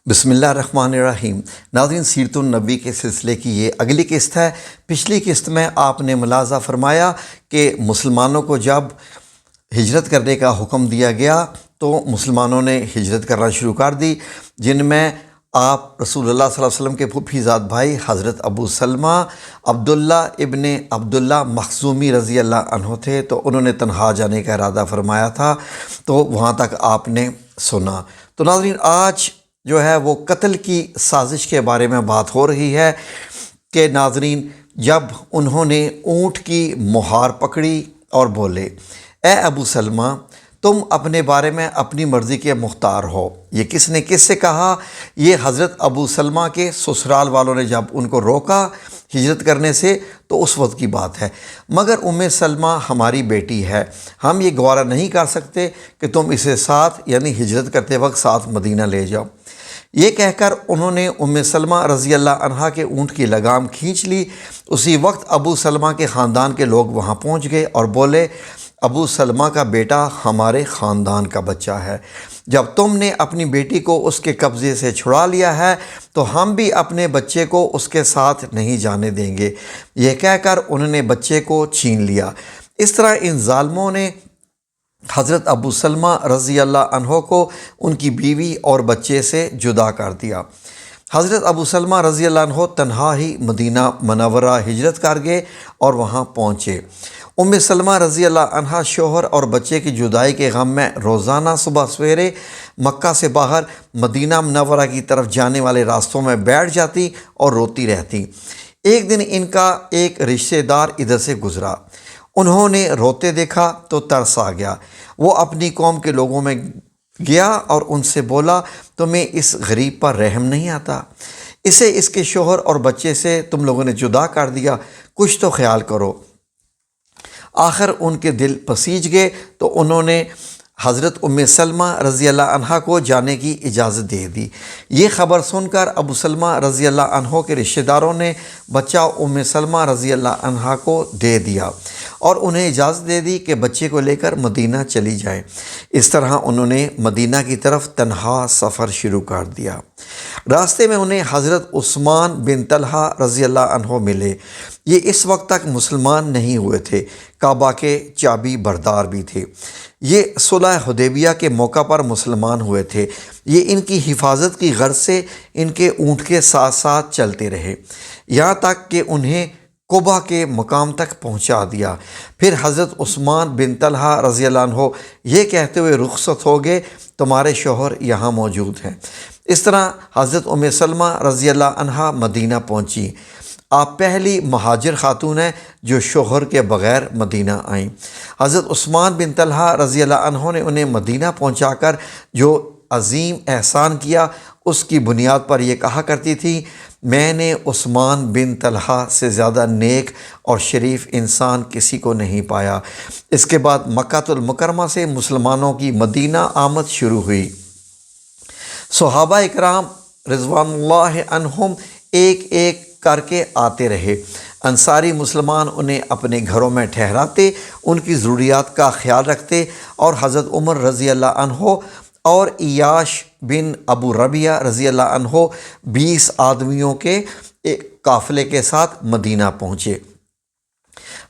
بسم اللہ الرحمن الرحیم۔ ناظرین، سیرت النبی کے سلسلے کی یہ اگلی قسط ہے۔ پچھلی قسط میں آپ نے ملاحظہ فرمایا کہ مسلمانوں کو جب ہجرت کرنے کا حکم دیا گیا تو مسلمانوں نے ہجرت کرنا شروع کر دی، جن میں آپ رسول اللہ صلی اللہ علیہ وسلم کے پھوپھی زاد بھائی حضرت ابو سلمہ عبداللہ ابن عبداللہ مخزومی رضی اللہ عنہ تھے۔ تو انہوں نے تنہا جانے کا ارادہ فرمایا تھا، تو وہاں تک آپ نے سنا۔ تو ناظرین، آج جو ہے وہ قتل کی سازش کے بارے میں بات ہو رہی ہے کہ ناظرین، جب انہوں نے اونٹ کی مہار پکڑی اور بولے، اے ابو سلمہ، تم اپنے بارے میں اپنی مرضی کے مختار ہو۔ یہ کس نے کس سے کہا؟ یہ حضرت ابو سلمہ کے سسرال والوں نے جب ان کو روکا ہجرت کرنے سے تو اس وقت کی بات ہے۔ مگر ام سلمہ ہماری بیٹی ہے، ہم یہ گوارا نہیں کر سکتے کہ تم اسے ساتھ یعنی ہجرت کرتے وقت ساتھ مدینہ لے جاؤ۔ یہ کہہ کر انہوں نے ام سلمہ رضی اللہ عنہا کے اونٹ کی لگام کھینچ لی۔ اسی وقت ابو سلمہ کے خاندان کے لوگ وہاں پہنچ گئے اور بولے، ابو سلمہ کا بیٹا ہمارے خاندان کا بچہ ہے، جب تم نے اپنی بیٹی کو اس کے قبضے سے چھڑا لیا ہے تو ہم بھی اپنے بچے کو اس کے ساتھ نہیں جانے دیں گے۔ یہ کہہ کر انہوں نے بچے کو چھین لیا۔ اس طرح ان ظالموں نے حضرت ابو سلمہ رضی اللہ عنہ کو ان کی بیوی اور بچے سے جدا کر دیا۔ حضرت ابو سلمہ رضی اللہ عنہ تنہا ہی مدینہ منورہ ہجرت کر گئے اور وہاں پہنچے۔ ام سلمہ رضی اللہ عنہ شوہر اور بچے کی جدائی کے غم میں روزانہ صبح سویرے مکہ سے باہر مدینہ منورہ کی طرف جانے والے راستوں میں بیٹھ جاتی اور روتی رہتی۔ ایک دن ان کا ایک رشتہ دار ادھر سے گزرا، انہوں نے روتے دیکھا تو ترس آ گیا۔ وہ اپنی قوم کے لوگوں میں گیا اور ان سے بولا، تمہیں اس غریب پر رحم نہیں آتا؟ اسے اس کے شوہر اور بچے سے تم لوگوں نے جدا کر دیا، کچھ تو خیال کرو۔ آخر ان کے دل پسیج گئے تو انہوں نے حضرت ام سلمہ رضی اللہ عنہ کو جانے کی اجازت دے دی۔ یہ خبر سن کر ابو سلمہ رضی اللہ عنہ کے رشتہ داروں نے بچہ ام سلمہ رضی اللہ عنہ کو دے دیا اور انہیں اجازت دے دی کہ بچے کو لے کر مدینہ چلی جائیں۔ اس طرح انہوں نے مدینہ کی طرف تنہا سفر شروع کر دیا۔ راستے میں انہیں حضرت عثمان بن طلحہ رضی اللہ عنہ ملے۔ یہ اس وقت تک مسلمان نہیں ہوئے تھے، کعبہ کے چابی بردار بھی تھے۔ یہ صلح حدیبیہ کے موقع پر مسلمان ہوئے تھے۔ یہ ان کی حفاظت کی غرض سے ان کے اونٹ کے ساتھ ساتھ چلتے رہے، یہاں تک کہ انہیں قبا کے مقام تک پہنچا دیا۔ پھر حضرت عثمان بن طلحہ رضی اللہ عنہ یہ کہتے ہوئے رخصت ہو گئے، تمہارے شوہر یہاں موجود ہیں۔ اس طرح حضرت ام سلمہ رضی اللہ عنہا مدینہ پہنچی۔ آپ پہلی مہاجر خاتون ہیں جو شوہر کے بغیر مدینہ آئیں۔ حضرت عثمان بن طلحہ رضی اللہ عنہ نے انہیں مدینہ پہنچا کر جو عظیم احسان کیا، اس کی بنیاد پر یہ کہا کرتی تھی، میں نے عثمان بن طلحہ سے زیادہ نیک اور شریف انسان کسی کو نہیں پایا۔ اس کے بعد مکہ المکرمہ سے مسلمانوں کی مدینہ آمد شروع ہوئی۔ صحابہ اکرام رضوان اللہ عنہم ایک ایک کر کے آتے رہے۔ انصاری مسلمان انہیں اپنے گھروں میں ٹھہراتے، ان کی ضروریات کا خیال رکھتے اور حضرت عمر رضی اللہ عنہ اور عیاش بن ابو ربیعہ رضی اللہ عنہ 20 آدمیوں کے ایک قافلے کے ساتھ مدینہ پہنچے۔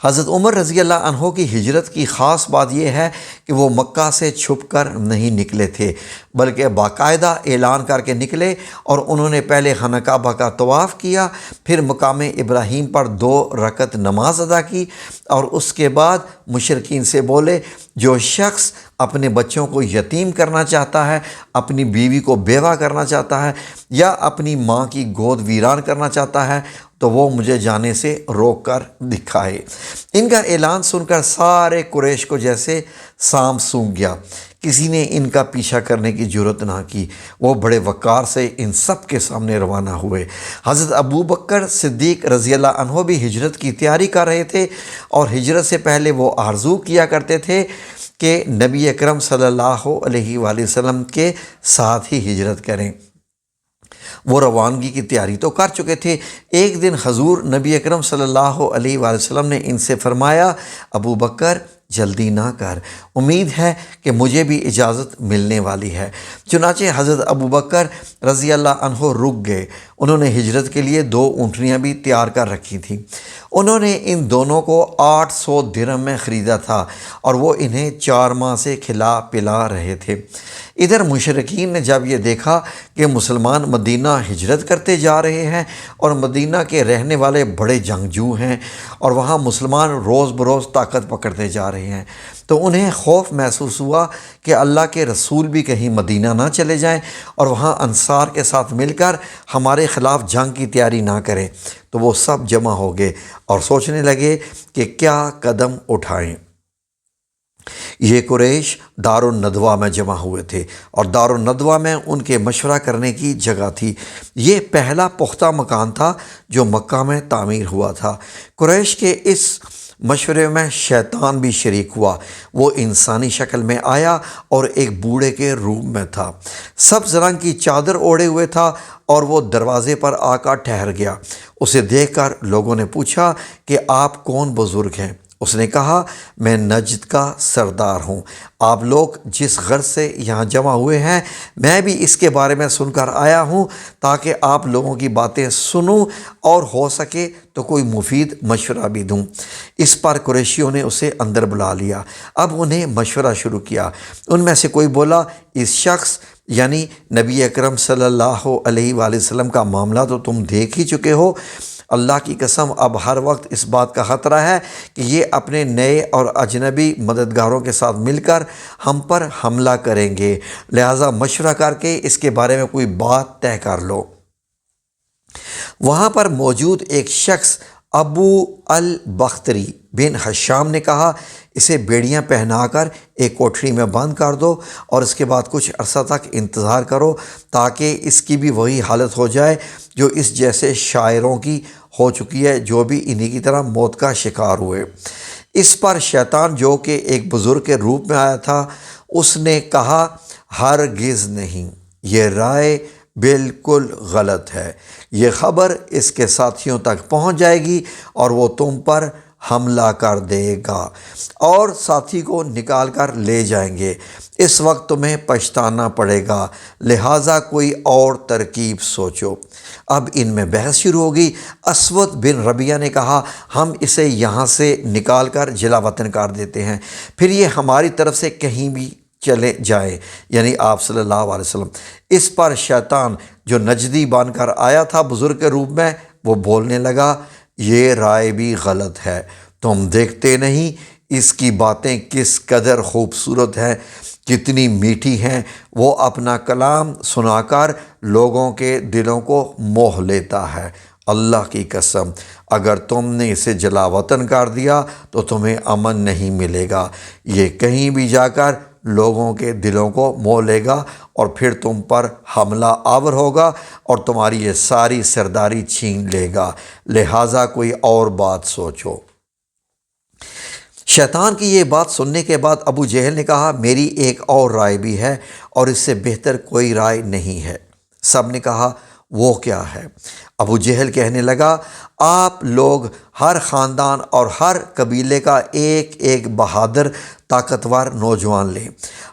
حضرت عمر رضی اللہ عنہ کی ہجرت کی خاص بات یہ ہے کہ وہ مکہ سے چھپ کر نہیں نکلے تھے، بلکہ باقاعدہ اعلان کر کے نکلے اور انہوں نے پہلے خانہ کعبہ کا طواف کیا، پھر مقام ابراہیم پر 2 رکعت نماز ادا کی اور اس کے بعد مشرکین سے بولے، جو شخص اپنے بچوں کو یتیم کرنا چاہتا ہے، اپنی بیوی کو بیوہ کرنا چاہتا ہے یا اپنی ماں کی گود ویران کرنا چاہتا ہے تو وہ مجھے جانے سے روک کر دکھائے۔ ان کا اعلان سن کر سارے قریش کو جیسے سانپ سونگھ گیا، کسی نے ان کا پیچھا کرنے کی جرت نہ کی۔ وہ بڑے وقار سے ان سب کے سامنے روانہ ہوئے۔ حضرت ابو بکر صدیق رضی اللہ عنہ بھی ہجرت کی تیاری کر رہے تھے اور ہجرت سے پہلے وہ آرزو کیا کرتے تھے کہ نبی اکرم صلی اللہ علیہ وآلہ وسلم کے ساتھ ہی ہجرت کریں۔ وہ روانگی کی تیاری تو کر چکے تھے۔ ایک دن حضور نبی اکرم صلی اللہ علیہ وآلہ وسلم نے ان سے فرمایا، ابو بکر جلدی نہ کر، امید ہے کہ مجھے بھی اجازت ملنے والی ہے۔ چنانچہ حضرت ابوبکر رضی اللہ عنہ رک گئے۔ انہوں نے ہجرت کے لیے 2 اونٹنیاں بھی تیار کر رکھی تھیں۔ انہوں نے ان دونوں کو 800 درہم میں خریدا تھا اور وہ انہیں 4 ماہ سے کھلا پلا رہے تھے۔ ادھر مشرکین نے جب یہ دیکھا کہ مسلمان مدینہ ہجرت کرتے جا رہے ہیں اور مدینہ کے رہنے والے بڑے جنگجو ہیں اور وہاں مسلمان روز بروز طاقت پکڑتے جا رہے ہیں، تو انہیں خوف محسوس ہوا کہ اللہ کے رسول بھی کہیں مدینہ نہ چلے جائیں اور وہاں انصار کے ساتھ مل کر ہمارے خلاف جنگ کی تیاری نہ کریں۔ تو وہ سب جمع ہو گئے اور سوچنے لگے کہ کیا قدم اٹھائیں۔ یہ قریش دار الندوہ میں جمع ہوئے تھے اور دار الندوہ میں ان کے مشورہ کرنے کی جگہ تھی۔ یہ پہلا پختہ مکان تھا جو مکہ میں تعمیر ہوا تھا۔ قریش کے اس مشورے میں شیطان بھی شریک ہوا۔ وہ انسانی شکل میں آیا اور ایک بوڑھے کے روپ میں تھا، سبز رنگ کی چادر اوڑھے ہوئے تھا اور وہ دروازے پر آ کر ٹھہر گیا۔ اسے دیکھ کر لوگوں نے پوچھا کہ آپ کون بزرگ ہیں؟ اس نے کہا، میں نجد کا سردار ہوں۔ آپ لوگ جس غرض سے یہاں جمع ہوئے ہیں میں بھی اس کے بارے میں سن کر آیا ہوں تاکہ آپ لوگوں کی باتیں سنوں اور ہو سکے تو کوئی مفید مشورہ بھی دوں۔ اس پر قریشیوں نے اسے اندر بلا لیا۔ اب انہیں مشورہ شروع کیا۔ ان میں سے کوئی بولا، اس شخص یعنی نبی اکرم صلی اللہ علیہ وآلہ وسلم کا معاملہ تو تم دیکھ ہی چکے ہو۔ اللہ کی قسم اب ہر وقت اس بات کا خطرہ ہے کہ یہ اپنے نئے اور اجنبی مددگاروں کے ساتھ مل کر ہم پر حملہ کریں گے، لہٰذا مشورہ کر کے اس کے بارے میں کوئی بات طے کر لو۔ وہاں پر موجود ایک شخص ابو البختری بن حشام نے کہا، اسے بیڑیاں پہنا کر ایک کوٹھری میں بند کر دو اور اس کے بعد کچھ عرصہ تک انتظار کرو تاکہ اس کی بھی وہی حالت ہو جائے جو اس جیسے شاعروں کی ہو چکی ہے جو بھی انہی کی طرح موت کا شکار ہوئے۔ اس پر شیطان جو کہ ایک بزرگ کے روپ میں آیا تھا، اس نے کہا، ہرگز نہیں، یہ رائے بالکل غلط ہے۔ یہ خبر اس کے ساتھیوں تک پہنچ جائے گی اور وہ تم پر حملہ کر دے گا اور ساتھی کو نکال کر لے جائیں گے۔ اس وقت تمہیں پچھتانا پڑے گا، لہٰذا کوئی اور ترکیب سوچو۔ اب ان میں بحث شروع ہوگی۔ اسود بن ربیعہ نے کہا، ہم اسے یہاں سے نکال کر جلا وطن کر دیتے ہیں، پھر یہ ہماری طرف سے کہیں بھی چلے جائیں، یعنی آپ صلی اللہ علیہ وسلم۔ اس پر شیطان جو نجدی بن کر آیا تھا بزرگ کے روپ میں، وہ بولنے لگا، یہ رائے بھی غلط ہے۔ تم دیکھتے نہیں اس کی باتیں کس قدر خوبصورت ہیں، کتنی میٹھی ہیں۔ وہ اپنا کلام سنا کر لوگوں کے دلوں کو موہ لیتا ہے۔ اللہ کی قسم، اگر تم نے اسے جلا وطن کر دیا تو تمہیں امن نہیں ملے گا۔ یہ کہیں بھی جا کر لوگوں کے دلوں کو موہ لے گا اور پھر تم پر حملہ آور ہوگا اور تمہاری یہ ساری سرداری چھین لے گا، لہٰذا کوئی اور بات سوچو۔ شیطان کی یہ بات سننے کے بعد ابو جہل نے کہا، میری ایک اور رائے بھی ہے اور اس سے بہتر کوئی رائے نہیں ہے۔ سب نے کہا، وہ کیا ہے؟ ابو جہل کہنے لگا، آپ لوگ ہر خاندان اور ہر قبیلے کا ایک ایک بہادر طاقتور نوجوان لیں،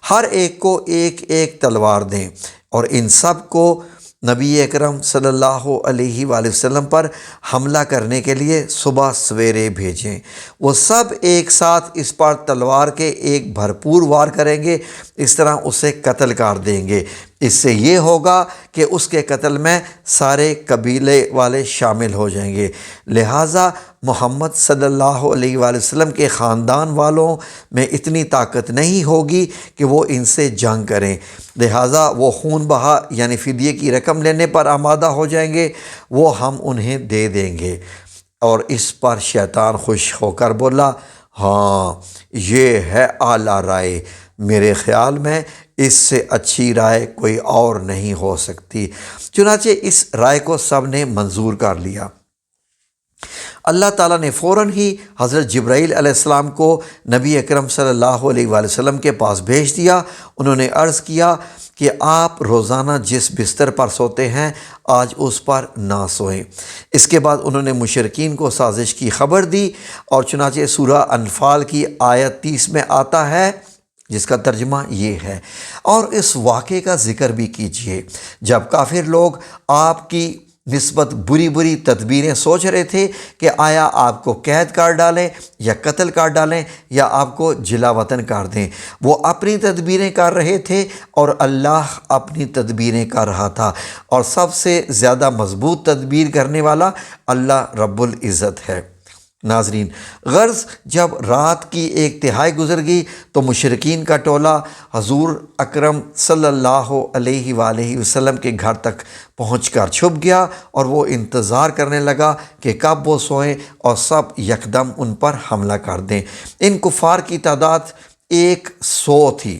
ہر ایک کو ایک ایک تلوار دیں اور ان سب کو نبی اکرم صلی اللہ علیہ وآلہ وسلم پر حملہ کرنے کے لیے صبح سویرے بھیجیں۔ وہ سب ایک ساتھ اس پر تلوار کے ایک بھرپور وار کریں گے، اس طرح اسے قتل کر دیں گے۔ اس سے یہ ہوگا کہ اس کے قتل میں سارے قبیلے والے شامل ہو جائیں گے، لہٰذا محمد صلی اللہ علیہ وآلہ وسلم کے خاندان والوں میں اتنی طاقت نہیں ہوگی کہ وہ ان سے جنگ کریں، لہٰذا وہ خون بہا یعنی فدیے کی رقم لینے پر آمادہ ہو جائیں گے، وہ ہم انہیں دے دیں گے۔ اور اس پر شیطان خوش ہو کر بولا، ہاں یہ ہے اعلیٰ رائے، میرے خیال میں اس سے اچھی رائے کوئی اور نہیں ہو سکتی۔ چنانچہ اس رائے کو سب نے منظور کر لیا۔ اللہ تعالیٰ نے فوراً ہی حضرت جبرائیل علیہ السلام کو نبی اکرم صلی اللہ علیہ وآلہ وسلم کے پاس بھیج دیا۔ انہوں نے عرض کیا کہ آپ روزانہ جس بستر پر سوتے ہیں آج اس پر نہ سوئیں۔ اس کے بعد انہوں نے مشرکین کو سازش کی خبر دی، اور چنانچہ سورہ انفال کی آیت 30 میں آتا ہے، جس کا ترجمہ یہ ہے، اور اس واقعے کا ذکر بھی کیجئے جب کافر لوگ آپ کی نسبت بری تدبیریں سوچ رہے تھے کہ آیا آپ کو قید کر ڈالیں یا قتل کر ڈالیں یا آپ کو جلا وطن کر دیں۔ وہ اپنی تدبیریں کر رہے تھے اور اللہ اپنی تدبیریں کر رہا تھا، اور سب سے زیادہ مضبوط تدبیر کرنے والا اللہ رب العزت ہے۔ ناظرین، غرض جب رات کی 1/3 گزر گئی تو مشرکین کا ٹولہ حضور اکرم صلی اللہ علیہ وآلہ وسلم کے گھر تک پہنچ کر چھپ گیا، اور وہ انتظار کرنے لگا کہ کب وہ سوئیں اور سب یکدم ان پر حملہ کر دیں۔ ان کفار کی تعداد 100 تھی۔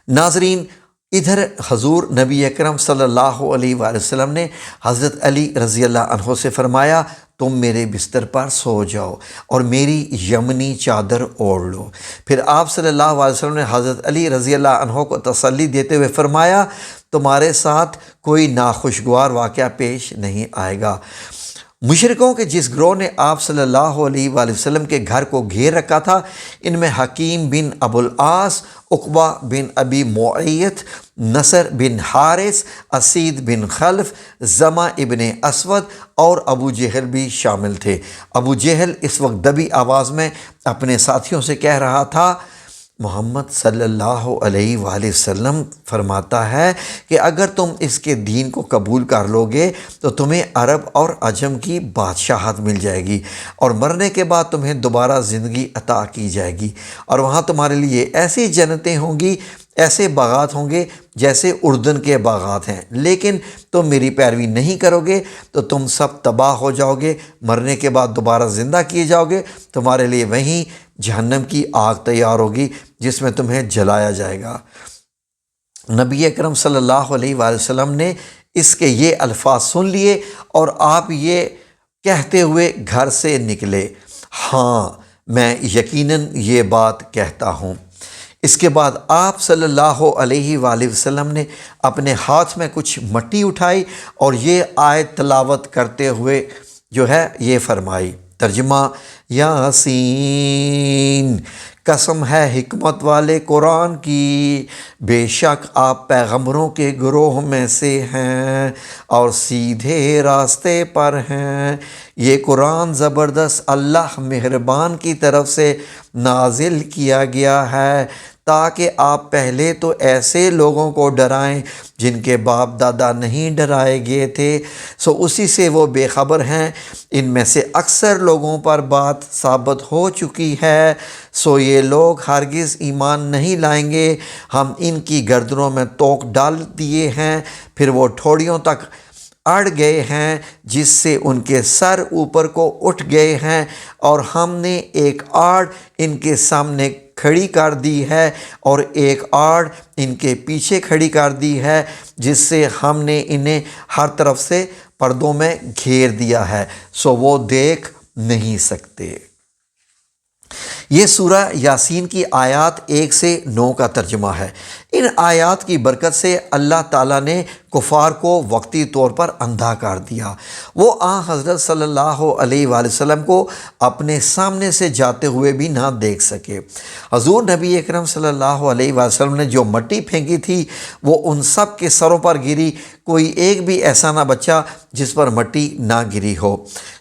ناظرین، ادھر حضور نبی اکرم صلی اللہ علیہ وآلہ وسلم نے حضرت علی رضی اللہ عنہ سے فرمایا، تم میرے بستر پر سو جاؤ اور میری یمنی چادر اوڑھ لو۔ پھر آپ صلی اللہ علیہ وسلم نے حضرت علی رضی اللہ عنہ کو تسلی دیتے ہوئے فرمایا، تمہارے ساتھ کوئی ناخوشگوار واقعہ پیش نہیں آئے گا۔ مشرکوں کے جس گروہ نے آپ صلی اللہ علیہ وآلہ وسلم کے گھر کو گھیر رکھا تھا، ان میں حکیم بن ابو العاص، عقبہ بن ابی معیط، نصر بن حارث، اسید بن خلف، زمع ابن اسود اور ابو جہل بھی شامل تھے۔ ابو جہل اس وقت دبی آواز میں اپنے ساتھیوں سے کہہ رہا تھا، محمد صلی اللہ علیہ وآلہ وسلم فرماتا ہے کہ اگر تم اس کے دین کو قبول کر لو گے تو تمہیں عرب اور عجم کی بادشاہت مل جائے گی، اور مرنے کے بعد تمہیں دوبارہ زندگی عطا کی جائے گی، اور وہاں تمہارے لیے ایسی جنتیں ہوں گی، ایسے باغات ہوں گے جیسے اردن کے باغات ہیں، لیکن تم میری پیروی نہیں کرو گے تو تم سب تباہ ہو جاؤ گے، مرنے کے بعد دوبارہ زندہ کیے جاؤ گے، تمہارے لیے وہیں جہنم کی آگ تیار ہوگی جس میں تمہیں جلایا جائے گا۔ نبی اکرم صلی اللہ علیہ وآلہ وسلم نے اس کے یہ الفاظ سن لیے، اور آپ یہ کہتے ہوئے گھر سے نکلے، ہاں میں یقیناً یہ بات کہتا ہوں۔ اس کے بعد آپ صلی اللہ علیہ وآلہ وسلم نے اپنے ہاتھ میں کچھ مٹی اٹھائی اور یہ آیت تلاوت کرتے ہوئے جو ہے یہ فرمائی، ترجمہ، یاسین، قسم ہے حکمت والے قرآن کی، بے شک آپ پیغمبروں کے گروہ میں سے ہیں اور سیدھے راستے پر ہیں۔ یہ قرآن زبردست اللہ مہربان کی طرف سے نازل کیا گیا ہے تاکہ آپ پہلے تو ایسے لوگوں کو ڈرائیں جن کے باپ دادا نہیں ڈرائے گئے تھے، سو اسی سے وہ بے خبر ہیں۔ ان میں سے اکثر لوگوں پر بات ثابت ہو چکی ہے، سو یہ لوگ ہرگز ایمان نہیں لائیں گے۔ ہم ان کی گردنوں میں توق ڈال دیے ہیں، پھر وہ ٹھوڑیوں تک اڑ گئے ہیں جس سے ان کے سر اوپر کو اٹھ گئے ہیں، اور ہم نے ایک آڑ ان کے سامنے کھڑی کر دی ہے اور ایک آڑ ان کے پیچھے کھڑی کر دی ہے، جس سے ہم نے انہیں ہر طرف سے پردوں میں گھیر دیا ہے، سو وہ دیکھ نہیں سکتے۔ یہ سورہ یاسین کی آیات 1 سے 9 کا ترجمہ ہے۔ ان آیات کی برکت سے اللہ تعالیٰ نے کفار کو وقتی طور پر اندھا کر دیا، وہ حضرت صلی اللہ علیہ وآلہ وسلم کو اپنے سامنے سے جاتے ہوئے بھی نہ دیکھ سکے۔ حضور نبی اکرم صلی اللہ علیہ وآلہ وسلم نے جو مٹی پھینکی تھی وہ ان سب کے سروں پر گری، کوئی ایک بھی ایسا نہ بچا جس پر مٹی نہ گری ہو۔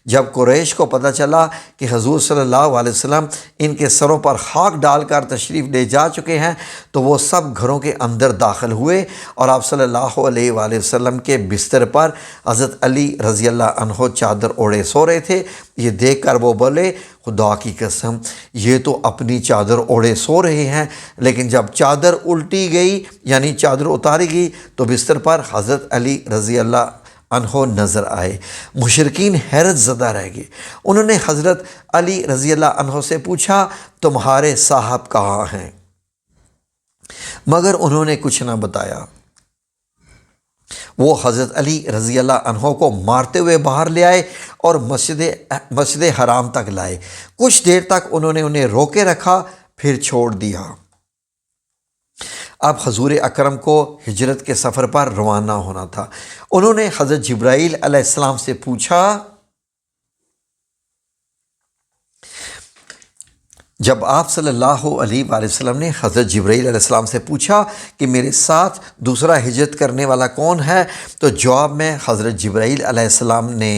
جب قریش کو پتہ چلا کہ حضور صلی اللہ علیہ وسلم ان کے سروں پر خاک ڈال کر تشریف لے جا چکے ہیں تو وہ سب گھروں کے اندر داخل ہوئے، اور آپ صلی اللہ علیہ وآلہ وسلم کے بستر پر حضرت علی رضی اللہ عنہ چادر اوڑھے سو رہے تھے۔ یہ دیکھ کر وہ بولے، خدا کی قسم یہ تو اپنی چادر اوڑھے سو رہے ہیں، لیکن جب چادر الٹی گئی یعنی چادر اتاری گئی تو بستر پر حضرت علی رضی اللہ عنہ نظر آئے۔ مشرکین حیرت زدہ رہ گئے۔ انہوں نے حضرت علی رضی اللہ عنہ سے پوچھا، تمہارے صاحب کہاں ہیں؟ مگر انہوں نے کچھ نہ بتایا۔ وہ حضرت علی رضی اللہ عنہ کو مارتے ہوئے باہر لے آئے اور مسجد حرام تک لائے۔ کچھ دیر تک انہوں نے انہیں روکے رکھا، پھر چھوڑ دیا۔ اب حضور اکرم کو ہجرت کے سفر پر روانہ ہونا تھا۔ انہوں نے حضرت جبرائیل علیہ السلام سے پوچھا، جب آپ صلی اللہ علیہ وآلہ وسلم نے حضرت جبرائیل علیہ السلام سے پوچھا کہ میرے ساتھ دوسرا ہجرت کرنے والا کون ہے، تو جواب میں حضرت جبرائیل علیہ السلام نے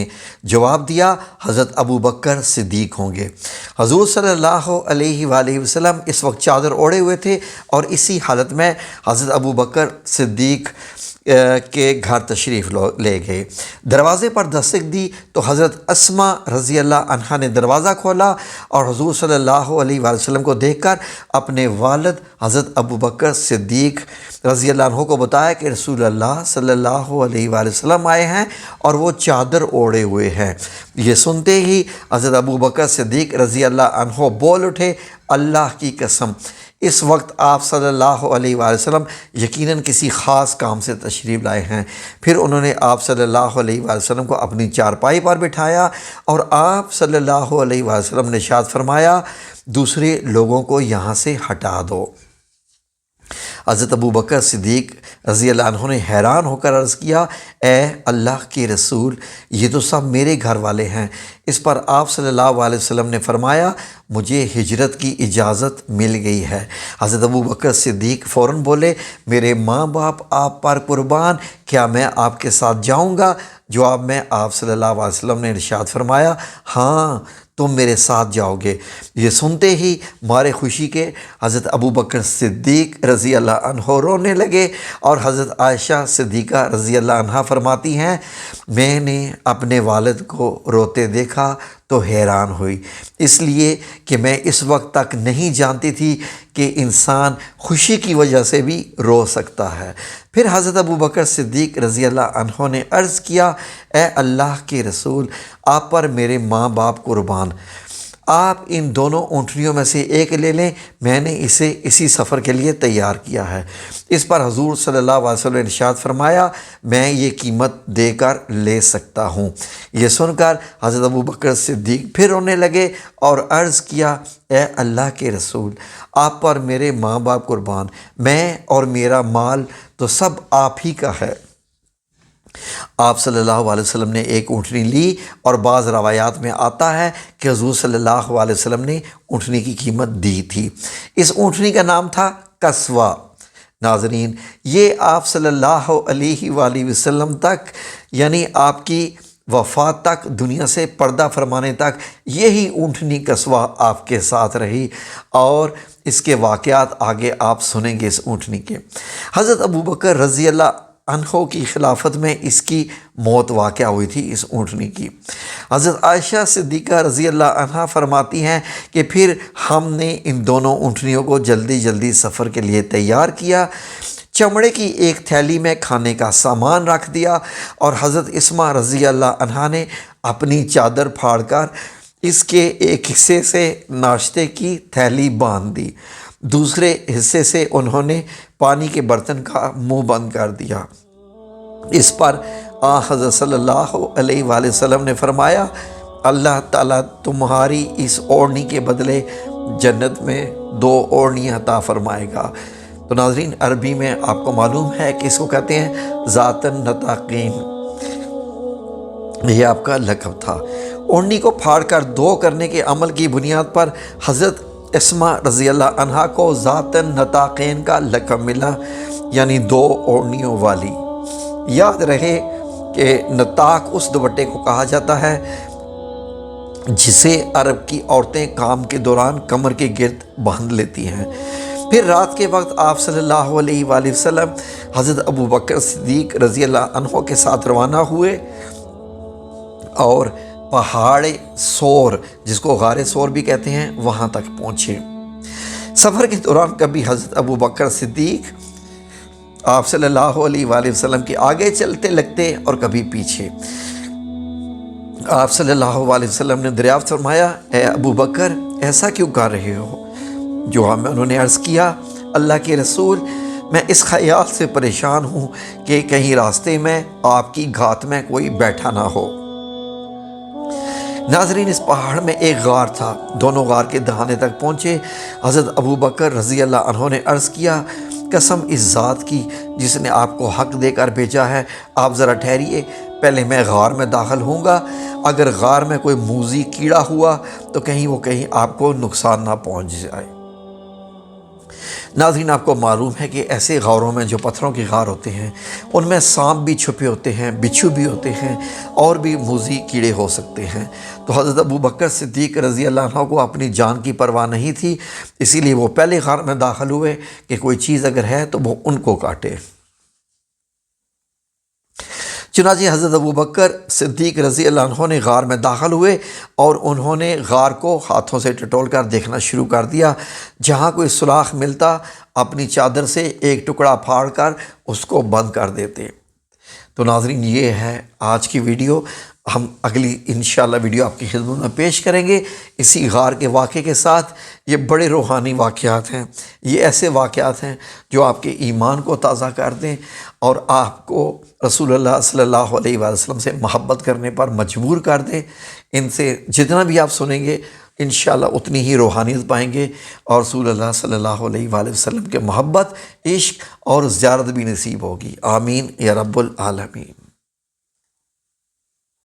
جواب دیا، حضرت ابو بکر صدیق ہوں گے۔ حضور صلی اللہ علیہ وآلہ وسلم اس وقت چادر اوڑھے ہوئے تھے اور اسی حالت میں حضرت ابو بکر صدیق کے گھر تشریف لے گئے۔ دروازے پر دستک دی تو حضرت اسما رضی اللہ عنہا نے دروازہ کھولا اور حضور صلی اللہ علیہ وآلہ وسلم کو دیکھ کر اپنے والد حضرت ابو بکر صدیق رضی اللہ عنہ کو بتایا کہ رسول اللہ صلی اللہ علیہ وآلہ وسلم آئے ہیں اور وہ چادر اوڑھے ہوئے ہیں۔ یہ سنتے ہی حضرت ابو بکر صدیق رضی اللہ عنہ بول اٹھے، اللہ کی قسم، اس وقت آپ صلی اللہ علیہ وآلہ وسلم یقیناً کسی خاص کام سے تشریف لائے ہیں۔ پھر انہوں نے آپ صلی اللہ علیہ وآلہ وسلم کو اپنی چارپائی پر بٹھایا اور آپ صلی اللہ علیہ وآلہ وسلم نے ارشاد فرمایا، دوسرے لوگوں کو یہاں سے ہٹا دو۔ حضرت ابو بکر صدیق رضی اللہ عنہ نے حیران ہو کر عرض کیا، اے اللہ کے رسول، یہ تو سب میرے گھر والے ہیں۔ اس پر آپ صلی اللہ علیہ وسلم نے فرمایا، مجھے ہجرت کی اجازت مل گئی ہے۔ حضرت ابو بکر صدیق فوراً بولے، میرے ماں باپ آپ پر قربان، کیا میں آپ کے ساتھ جاؤں گا؟ جواب میں آپ صلی اللہ علیہ وسلم نے ارشاد فرمایا، ہاں تم میرے ساتھ جاؤ گے۔ یہ سنتے ہی مارے خوشی کے حضرت ابو بکر صدیق رضی اللہ عنہ رونے لگے، اور حضرت عائشہ صدیقہ رضی اللہ عنہ فرماتی ہیں، میں نے اپنے والد کو روتے دیکھا تو حیران ہوئی، اس لیے کہ میں اس وقت تک نہیں جانتی تھی کہ انسان خوشی کی وجہ سے بھی رو سکتا ہے۔ پھر حضرت ابو بکر صدیق رضی اللہ عنہ نے عرض کیا، اے اللہ کے رسول، آپ پر میرے ماں باپ قربان، آپ ان دونوں اونٹنیوں میں سے ایک لے لیں، میں نے اسے اسی سفر کے لیے تیار کیا ہے۔ اس پر حضور صلی اللہ علیہ وسلم نے ارشاد فرمایا، میں یہ قیمت دے کر لے سکتا ہوں۔ یہ سن کر حضرت ابو بکر صدیق پھر رونے لگے اور عرض کیا، اے اللہ کے رسول، آپ پر میرے ماں باپ قربان، میں اور میرا مال تو سب آپ ہی کا ہے۔ آپ صلی اللہ علیہ وسلم نے ایک اونٹنی لی، اور بعض روایات میں آتا ہے کہ حضور صلی اللہ علیہ وسلم نے اونٹنی کی قیمت دی تھی۔ اس اونٹنی کا نام تھا قصوہ۔ ناظرین، یہ آپ صلی اللہ علیہ وآلہ وسلم تک، یعنی آپ کی وفات تک، دنیا سے پردہ فرمانے تک یہی اونٹنی قصوہ آپ کے ساتھ رہی، اور اس کے واقعات آگے آپ سنیں گے اس اونٹنی کے۔ حضرت ابو بکر رضی اللہ عنہ کی خلافت میں اس کی موت واقع ہوئی تھی، اس اونٹنی کی۔ حضرت عائشہ صدیقہ رضی اللہ عنہ فرماتی ہیں کہ پھر ہم نے ان دونوں اونٹنیوں کو جلدی جلدی سفر کے لیے تیار کیا، چمڑے کی ایک تھیلی میں کھانے کا سامان رکھ دیا، اور حضرت اسما رضی اللہ عنہا نے اپنی چادر پھاڑ کر اس کے ایک حصے سے ناشتے کی تھیلی باندھ دی، دوسرے حصے سے انہوں نے پانی کے برتن کا منہ بند کر دیا۔ اس پر حضرت صلی اللہ علیہ وآلہ وسلم نے فرمایا، اللہ تعالیٰ تمہاری اس اوڑھنی کے بدلے جنت میں 2 اوڑھنیاں عطا فرمائے گا۔ تو ناظرین، عربی میں آپ کو معلوم ہے کہ اس کو کہتے ہیں ذات النطاقین، یہ آپ کا لقب تھا۔ اوڑھنی کو پھاڑ کر 2 کرنے کے عمل کی بنیاد پر حضرت اسما رضی اللہ عنہا کو ذات النطاقین کا لقب ملا، یعنی 2 اوڑھنیوں والی۔ یاد رہے کہ نطاق اس دوپٹے کو کہا جاتا ہے جسے عرب کی عورتیں کام کے دوران کمر کے گرد باندھ لیتی ہیں۔ پھر رات کے وقت آپ صلی اللہ علیہ وآلہ وسلم حضرت ابو بکر صدیق رضی اللہ عنہ کے ساتھ روانہ ہوئے اور پہاڑ سور، جس کو غار سور بھی کہتے ہیں، وہاں تک پہنچے۔ سفر کے دوران کبھی حضرت ابو بکر صدیق آپ صلی اللہ علیہ وآلہ وسلم کے آگے چلتے لگتے اور کبھی پیچھے۔ آپ صلی اللہ علیہ وسلم نے دریافت فرمایا، اے ابو بکر، ایسا کیوں کر رہے ہو؟ جواب میں انہوں نے عرض کیا، اللہ کے رسول، میں اس خیال سے پریشان ہوں کہ کہیں راستے میں آپ کی گھات میں کوئی بیٹھا نہ ہو۔ ناظرین، اس پہاڑ میں ایک غار تھا، دونوں غار کے دہانے تک پہنچے۔ حضرت ابو بکر رضی اللہ عنہ نے عرض کیا، قسم اس ذات کی جس نے آپ کو حق دے کر بھیجا ہے، آپ ذرا ٹھہریے، پہلے میں غار میں داخل ہوں گا، اگر غار میں کوئی موذی کیڑا ہوا تو کہیں آپ کو نقصان نہ پہنچ جائے۔ ناظرین، آپ کو معلوم ہے کہ ایسے غاروں میں جو پتھروں کے غار ہوتے ہیں ان میں سانپ بھی چھپے ہوتے ہیں، بچھو بھی ہوتے ہیں، اور بھی موذی کیڑے ہو سکتے ہیں۔ تو حضرت ابوبکر صدیق رضی اللہ عنہ کو اپنی جان کی پرواہ نہیں تھی، اسی لیے وہ پہلے غار میں داخل ہوئے کہ کوئی چیز اگر ہے تو وہ ان کو کاٹے۔ چنانچہ حضرت ابوبکر صدیق رضی اللہ عنہ نے غار میں داخل ہوئے اور انہوں نے غار کو ہاتھوں سے ٹٹول کر دیکھنا شروع کر دیا، جہاں کوئی سوراخ ملتا اپنی چادر سے ایک ٹکڑا پھاڑ کر اس کو بند کر دیتے۔ تو ناظرین، یہ ہے آج کی ویڈیو۔ ہم اگلی انشاءاللہ ویڈیو آپ کی خدمت میں پیش کریں گے اسی غار کے واقعے کے ساتھ۔ یہ بڑے روحانی واقعات ہیں، یہ ایسے واقعات ہیں جو آپ کے ایمان کو تازہ کر دیں اور آپ کو رسول اللہ صلی اللہ علیہ وآلہ وسلم سے محبت کرنے پر مجبور کر دیں۔ ان سے جتنا بھی آپ سنیں گے انشاءاللہ اتنی ہی روحانیت پائیں گے اور رسول اللہ صلی اللہ علیہ وآلہ وسلم کے محبت، عشق اور زیارت بھی نصیب ہوگی۔ آمین یا رب العالمین۔